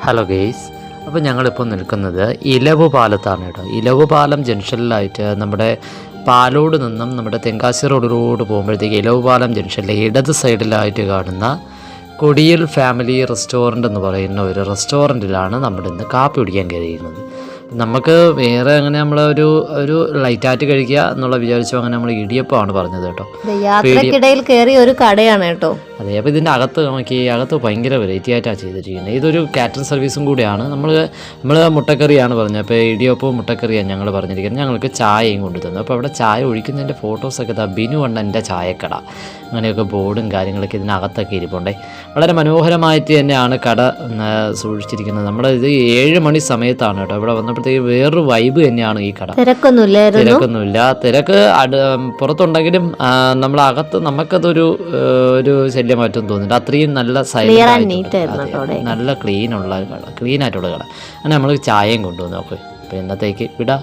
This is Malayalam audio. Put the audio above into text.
ഹലോ ഗെയ്സ്, അപ്പോൾ ഞങ്ങളിപ്പോൾ നിൽക്കുന്നത് ഇലവു പാലത്താണ് കേട്ടോ. ഇലവു പാലം ജംഗ്ഷനിലായിട്ട് നമ്മുടെ പാലോട് നിന്നും നമ്മുടെ തെങ്കാശി റോഡിലൂടെ പോകുമ്പോഴത്തേക്ക് ഇലവു പാലം ജംഗ്ഷനിലെ ഇടത് സൈഡിലായിട്ട് കാണുന്ന കൊടിയൽ ഫാമിലി റെസ്റ്റോറൻ്റ് എന്ന് പറയുന്ന ഒരു റെസ്റ്റോറൻറ്റിലാണ് നമ്മുടെ ഇന്ന് കാപ്പി കുടിക്കാൻ കയറിയിരുന്നത്. നമുക്ക് വേറെ അങ്ങനെ ഒരു ലൈറ്റായിട്ട് കഴിക്കുക എന്നുള്ള വിചാരിച്ചു. അങ്ങനെ നമ്മൾ ഇടിയപ്പമാണ് പറഞ്ഞത് കേട്ടോ. യാത്രക്കിടയിൽ കയറിയ ഒരു കടയാണ് കേട്ടോ. അതെ, അപ്പോൾ ഇതിൻ്റെ അകത്ത് നമുക്ക് ഈ അകത്ത് ഭയങ്കര വെറൈറ്റി ആയിട്ടാണ് ചെയ്തിരിക്കുന്നത്. ഇതൊരു കാറ്ററിംഗ് സർവീസും കൂടിയാണ്. നമ്മൾ മുട്ടക്കറിയാണ് പറഞ്ഞത്. അപ്പോൾ ഇടിയപ്പവും മുട്ടക്കറിയാണ് ഞങ്ങൾ പറഞ്ഞിരിക്കുന്നത്. ഞങ്ങൾക്ക് ചായയും കൊണ്ടു തന്നു. അപ്പോൾ അവിടെ ചായ ഒഴിക്കുന്നതിൻ്റെ ഫോട്ടോസൊക്കെ ബിനു അണ്ണൻ്റെ ചായക്കട, അങ്ങനെയൊക്കെ ബോർഡും കാര്യങ്ങളൊക്കെ ഇതിനകത്തൊക്കെ ഇരിപ്പുണ്ടേ. വളരെ മനോഹരമായിട്ട് തന്നെയാണ് കട സൂക്ഷിച്ചിരിക്കുന്നത്. ഇത് 7 മണി സമയത്താണ് കേട്ടോ. ഇവിടെ വന്നപ്പോഴത്തേക്ക് വേറൊരു വൈബ് തന്നെയാണ് ഈ കട. തിരക്കൊന്നുമില്ല. തിരക്ക് പുറത്തുണ്ടെങ്കിലും നമ്മളകത്ത് നമുക്കതൊരു ശല്യമായിട്ടും തോന്നില്ല. അത്രയും നല്ല സൈലന്റ്, നല്ല ക്ലീൻ ആയിട്ടുള്ള കട. അങ്ങനെ നമ്മൾ ചായയും കൊണ്ടുവന്നു നോക്കും. അപ്പോൾ ഇന്നത്തേക്ക് വിടാം.